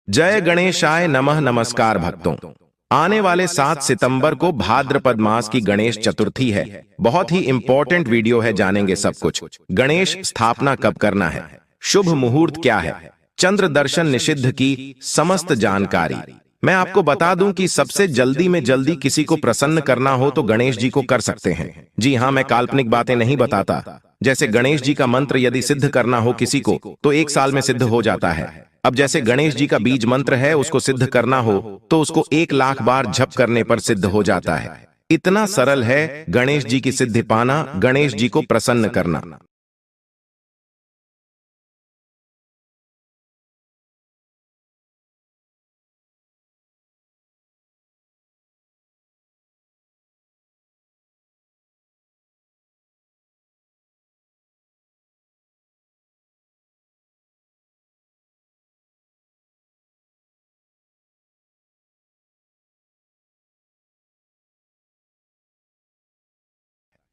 जय गणेशाय नमः। नमस्कार भक्तों, आने वाले 7 सितंबर को भाद्रपद मास की गणेश चतुर्थी है। बहुत ही इंपॉर्टेंट वीडियो है, जानेंगे सब कुछ। गणेश स्थापना कब करना है, शुभ मुहूर्त क्या है, चंद्र दर्शन निषिद्ध की समस्त जानकारी। मैं आपको बता दूं कि सबसे जल्दी में जल्दी किसी को प्रसन्न करना हो तो गणेश जी को कर सकते हैं। जी हाँ, मैं काल्पनिक बातें नहीं बताता। जैसे गणेश जी का मंत्र यदि सिद्ध करना हो किसी को तो 1 साल में सिद्ध हो जाता है। अब जैसे गणेश जी का बीज मंत्र है, उसको सिद्ध करना हो तो उसको 1 लाख बार जप करने पर सिद्ध हो जाता है। इतना सरल है गणेश जी की सिद्धि पाना, गणेश जी को प्रसन्न करना।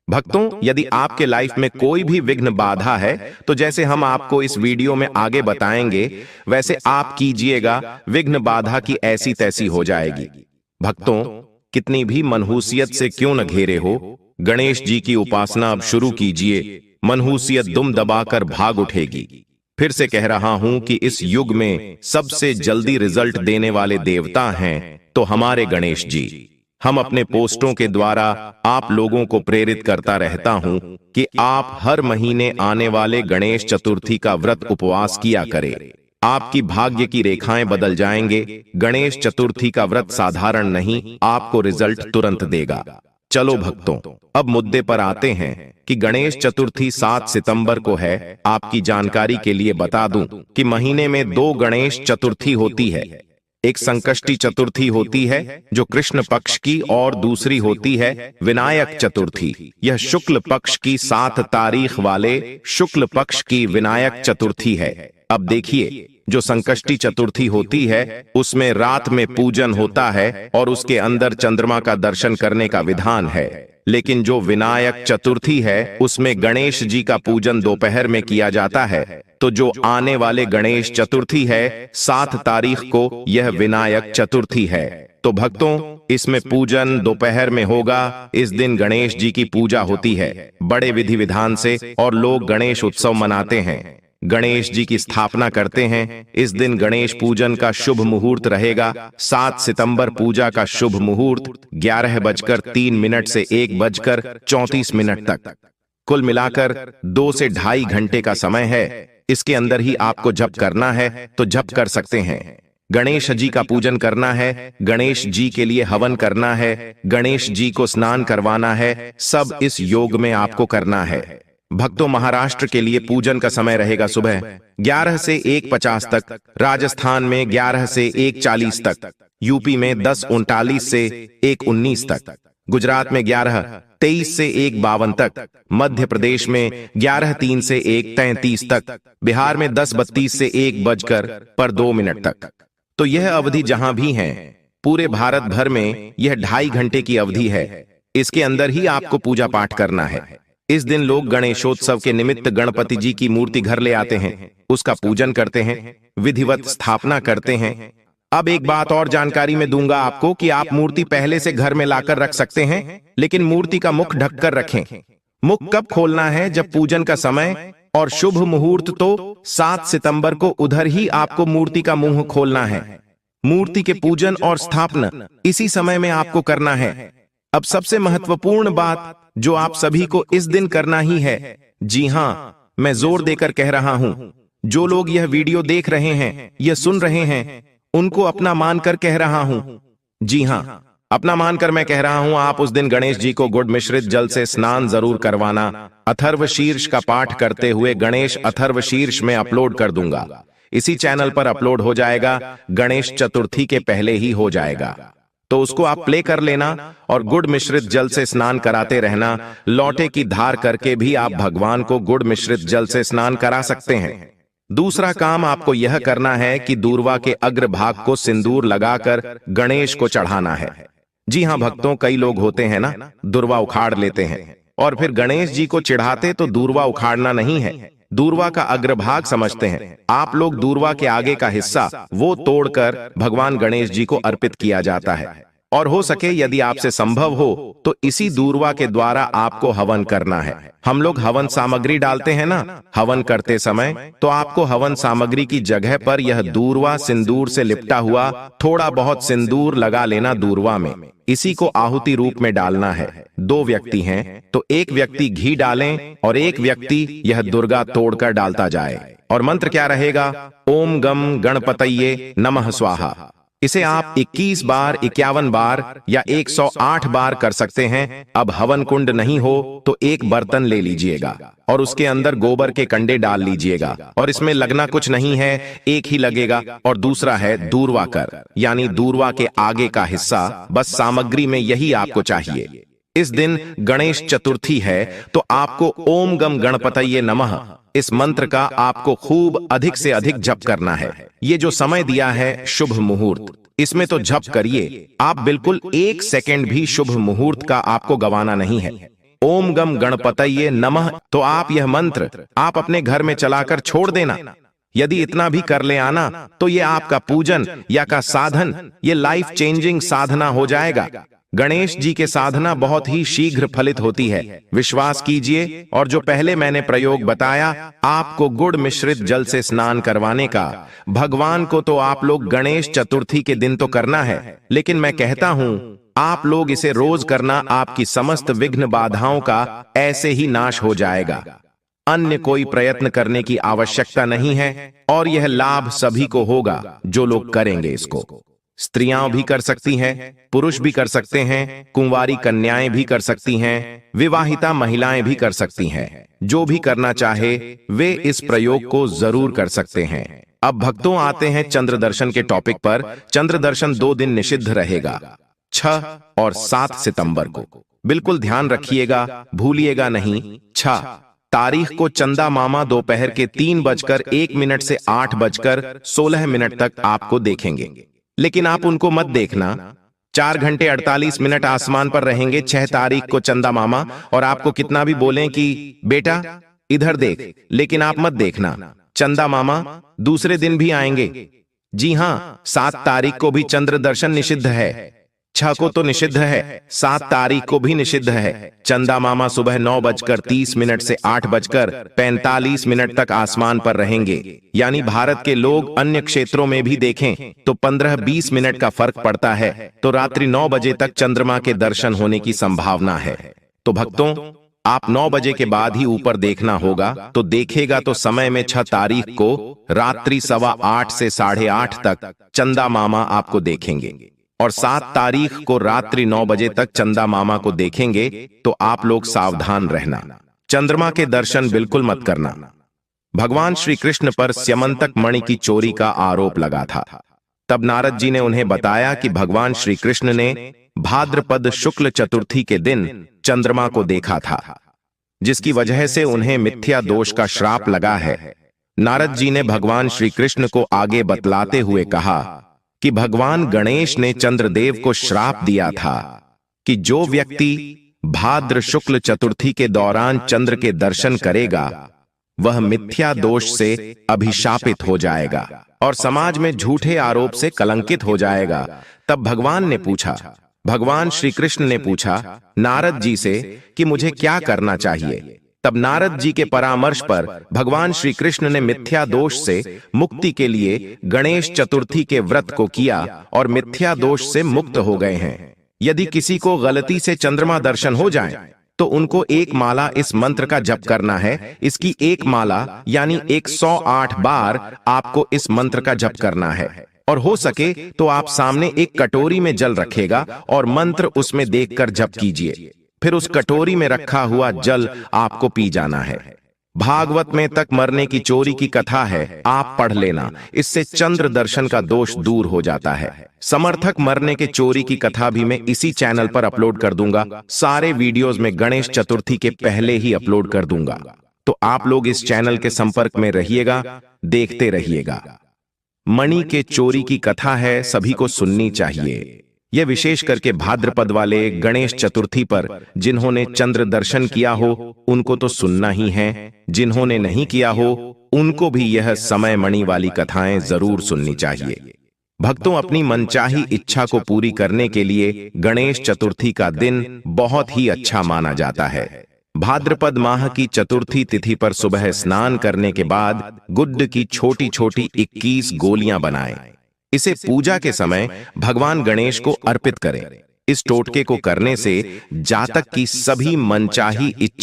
भक्तों, यदि आपके लाइफ में कोई भी विघ्न बाधा है तो जैसे हम आपको इस वीडियो में आगे बताएंगे वैसे आप कीजिएगा, विघ्न बाधा की ऐसी तैसी हो जाएगी। भक्तों, कितनी भी मनहूसियत से क्यों न घेरे हो, गणेश जी की उपासना अब शुरू कीजिए। मनहूसियत दुम दबाकर भाग उठेगी। फिर से कह रहा हूं कि इस युग में सबसे जल्दी रिजल्ट देने वाले देवता हैं तो हमारे गणेश जी। हम अपने पोस्टों के द्वारा आप लोगों को प्रेरित करता रहता हूं कि आप हर महीने आने वाले गणेश चतुर्थी का व्रत उपवास किया करें। आपकी भाग्य की रेखाएं बदल जाएंगे। गणेश चतुर्थी का व्रत साधारण नहीं, आपको रिजल्ट तुरंत देगा। चलो भक्तों, अब मुद्दे पर आते हैं कि गणेश चतुर्थी 7 सितंबर को है। आपकी जानकारी के लिए बता दूं कि महीने में 2 गणेश चतुर्थी होती है। एक संकष्टी चतुर्थी होती है जो कृष्ण पक्ष की, और दूसरी होती है विनायक चतुर्थी। यह शुक्ल पक्ष की 7 तारीख वाले शुक्ल पक्ष की विनायक चतुर्थी है। अब देखिए, जो संकष्टी चतुर्थी होती है उसमें रात में पूजन होता है और उसके अंदर चंद्रमा का दर्शन करने का विधान है। लेकिन जो विनायक चतुर्थी है उसमें गणेश जी का पूजन दोपहर में किया जाता है। तो जो आने वाले गणेश चतुर्थी है 7 तारीख को, यह विनायक चतुर्थी है। तो भक्तों, इसमें पूजन दोपहर में होगा। इस दिन गणेश जी की पूजा होती है बड़े विधि विधान से और लोग गणेश उत्सव मनाते हैं, गणेश जी की स्थापना करते हैं। इस दिन गणेश पूजन का शुभ मुहूर्त रहेगा 7 सितंबर। पूजा का शुभ मुहूर्त 11:03 से 1:34 तक, कुल मिलाकर 2 से 2.5 घंटे का समय है। इसके अंदर ही आपको जप करना है तो जप कर सकते हैं। गणेश जी का पूजन करना है, गणेश जी के लिए हवन करना है, गणेश जी को स्नान करवाना है, सब इस योग में आपको करना है। भक्तों, महाराष्ट्र के लिए पूजन का समय रहेगा सुबह 11 से 1:50 तक, राजस्थान में 11 से 1:40 तक, यूपी में 10:39 से 1:19 तक, गुजरात में 11:23 से 1:52 तक, मध्य प्रदेश में 11:03 से 1:33 तक, बिहार में 10:32 से 1:02 तक। तो यह अवधि जहां भी है पूरे भारत भर में यह 2.5 घंटे की अवधि है। इसके अंदर ही आपको पूजा पाठ करना है। इस दिन लोग गणेशोत्सव के निमित्त गणपति जी की मूर्ति घर ले आते हैं, उसका पूजन करते हैं, विधिवत स्थापना करते हैं। अब एक बात और जानकारी में दूंगा आपको कि आप मूर्ति पहले से घर में लाकर रख सकते हैं, लेकिन मूर्ति का मुख ढककर रखें। मुख कब खोलना है? जब पूजन का समय और शुभ मुहूर्त तो 7 सितंबर को, उधर ही आपको मूर्ति का मुंह खोलना है। मूर्ति के पूजन और स्थापना इसी समय में आपको करना है। अब सबसे महत्वपूर्ण बात जो आप सभी को इस दिन करना ही है, जी हां, मैं जोर देकर कह रहा हूं, जो लोग यह वीडियो देख रहे हैं, यह सुन रहे हैं, उनको अपना मानकर कह रहा हूं। जी हां, अपना मानकर मैं कह रहा हूं, आप उस दिन गणेश जी को गुड़ मिश्रित जल से स्नान जरूर करवाना। अथर्व शीर्ष का पाठ करते हुए गणेश अथर्व शीर्ष में अपलोड कर दूंगा। इसी चैनल पर अपलोड हो जाएगा, गणेश चतुर्थी के पहले ही हो जाएगा। तो उसको आप प्ले कर लेना और गुड़ मिश्रित जल से स्नान कराते रहना। लौटे की धार करके भी आप भगवान को गुड़ मिश्रित जल से स्नान करा सकते हैं। दूसरा काम आपको यह करना है कि दूर्वा के अग्रभाग को सिंदूर लगाकर गणेश को चढ़ाना है। जी हां भक्तों, कई लोग होते हैं ना, दूर्वा उखाड़ लेते हैं और फिर गणेश जी को चढ़ाते तो दूर्वा उखाड़ना नहीं है, दूर्वा का अग्रभाग समझते हैं। आप लोग दूर्वा के आगे का हिस्सा वो तोड़कर भगवान गणेश जी को अर्पित किया जाता है, और हो सके यदि आपसे संभव हो तो इसी दूर्वा के द्वारा आपको हवन करना है। हम लोग हवन सामग्री डालते हैं ना हवन करते समय, तो आपको हवन सामग्री की जगह पर यह दूर्वा सिंदूर से लिपटा हुआ थोड़ा बहुत सिंदूर लगा लेना दूर्वा में। इसी को आहुति रूप में डालना है। 2 व्यक्ति हैं तो एक व्यक्ति घी डालें और एक व्यक्ति यह दुर्गा तोड़कर डालता जाए। और मंत्र क्या रहेगा? ओम गम गणपतये नमः स्वाहा। इसे आप 21 बार, 51 बार या 108 बार कर सकते हैं। अब हवन कुंड नहीं हो तो एक बर्तन ले लीजिएगा और उसके अंदर गोबर के कंडे डाल लीजिएगा, और इसमें लगना कुछ नहीं है, एक ही लगेगा। और दूसरा है दूर्वा कर, यानी दूर्वा के आगे का हिस्सा। बस सामग्री में यही आपको चाहिए। इस दिन गणेश चतुर्थी है तो आपको ओम गम गणपतये नमः इस मंत्र का आपको खूब अधिक से अधिक जप करना है। ये जो समय दिया है शुभ मुहूर्त, इसमें तो जप करिए। आप बिल्कुल 1 सेकंड भी शुभ मुहूर्त का आपको गवाना नहीं है। ओम गम गणपतये नमः तो आप यह मंत्र आप अपने घर में चलाकर छोड़ देना। यदि इतना भी कर ले आना तो ये आपका पूजन या का साधन, ये लाइफ चेंजिंग साधना हो जाएगा। गणेश जी के साधना बहुत ही शीघ्र फलित होती है, विश्वास कीजिए। और जो पहले मैंने प्रयोग बताया, आपको गुड़ मिश्रित जल से स्नान करवाने का, भगवान को तो आप लोग गणेश चतुर्थी के दिन तो करना है, लेकिन मैं कहता हूं आप लोग इसे रोज करना, आपकी समस्त विघ्न बाधाओं का ऐसे ही नाश हो जाएगा। अन्य कोई प्रयत्न करने की आवश्यकता नहीं है, और यह लाभ सभी को होगा जो लोग करेंगे इसको। स्त्रियां भी कर सकती हैं, पुरुष भी कर सकते हैं, कुंवारी कन्याएं भी कर सकती हैं, विवाहिता महिलाएं भी कर सकती हैं। जो भी करना चाहे वे इस प्रयोग को जरूर कर सकते हैं। अब भक्तों आते हैं चंद्र दर्शन के टॉपिक पर। चंद्र दर्शन 2 दिन निषिद्ध रहेगा, 6 और 7 सितंबर को। बिल्कुल ध्यान रखिएगा, भूलिएगा नहीं। 6 तारीख को चंदा मामा दोपहर के 3:01 से 8:16 तक आपको देखेंगे, लेकिन आप उनको मत देखना। 4 घंटे 48 मिनट आसमान पर रहेंगे 6 तारीख को चंदा मामा, और आपको कितना भी बोलें कि बेटा इधर देख, लेकिन आप मत देखना। चंदा मामा दूसरे दिन भी आएंगे। जी हां, 7 तारीख को भी चंद्र दर्शन निषिद्ध है। 6 को तो निषिद्ध है, 7 तारीख को भी निषिद्ध है। चंदा मामा सुबह 9:30 से 8:45 तक आसमान पर रहेंगे। यानी भारत के लोग अन्य क्षेत्रों में भी देखें तो 15-20 मिनट का फर्क पड़ता है, तो रात्रि 9 बजे तक चंद्रमा के दर्शन होने की संभावना है। तो भक्तों, आप 9 बजे के बाद ही ऊपर देखना होगा, तो देखेगा तो समय में 6 तारीख को रात्रि 8:15 से 8:30 तक चंदा मामा आपको देखेंगे, और 7 तारीख को रात्रि 9 बजे तक चंदा मामा को देखेंगे। तो आप लोग सावधान रहना, चंद्रमा के दर्शन बिल्कुल मत करना। भगवान श्री कृष्ण पर स्यमंतक मणि की चोरी का आरोप लगा था। तब नारद जी ने उन्हें बताया कि भगवान श्री कृष्ण ने भाद्रपद शुक्ल चतुर्थी के दिन चंद्रमा को देखा था, जिसकी वजह से उन्हें मिथ्या दोष का श्राप लगा है। नारद जी ने भगवान श्री कृष्ण को आगे बतलाते हुए कहा कि भगवान गणेश ने चंद्रदेव को श्राप दिया था कि जो व्यक्ति भाद्र शुक्ल चतुर्थी के दौरान चंद्र के दर्शन करेगा वह मिथ्या दोष से अभिशापित हो जाएगा और समाज में झूठे आरोप से कलंकित हो जाएगा। तब भगवान श्री कृष्ण ने पूछा नारद जी से कि मुझे क्या करना चाहिए। तब नारद जी के परामर्श पर भगवान श्री कृष्ण ने मिथ्या दोष से मुक्ति के लिए गणेश चतुर्थी के व्रत को किया और मिथ्या दोष से मुक्त हो गए हैं। यदि किसी को गलती से चंद्रमा दर्शन हो जाए तो उनको एक माला इस मंत्र का जप करना है। इसकी एक माला यानी 108 बार आपको इस मंत्र का जप करना है, और हो सके तो आप सामने एक कटोरी में जल रखेगा और मंत्र उसमें देखकर जप कीजिए। फिर उस कटोरी में रखा हुआ जल आपको पी जाना है। भागवत में तक मरने की चोरी की कथा है, आप पढ़ लेना, इससे चंद्र दर्शन का दोष दूर हो जाता है। समर्थक मरने के चोरी की कथा भी मैं इसी चैनल पर अपलोड कर दूंगा। सारे वीडियोस में गणेश चतुर्थी के पहले ही अपलोड कर दूंगा, तो आप लोग इस चैनल के संपर्क में रहिएगा, देखते रहिएगा। मणि के चोरी की कथा है, सभी को सुननी चाहिए। यह विशेष करके भाद्रपद वाले गणेश चतुर्थी पर जिन्होंने चंद्र दर्शन किया हो उनको तो सुनना ही है, जिन्होंने नहीं किया हो उनको भी यह समय मणि वाली कथाएं जरूर सुननी चाहिए। भक्तों, अपनी मनचाही इच्छा को पूरी करने के लिए गणेश चतुर्थी का दिन बहुत ही अच्छा माना जाता है। भाद्रपद माह की चतुर्थी तिथि पर सुबह स्नान करने के बाद गुड़ की छोटी छोटी 21 गोलियां बनाएं। इसे पूजा के समय भगवान गणेश को अर्पित करें। इस टोटके को करने से जातक की सभी मनचाही इच्छा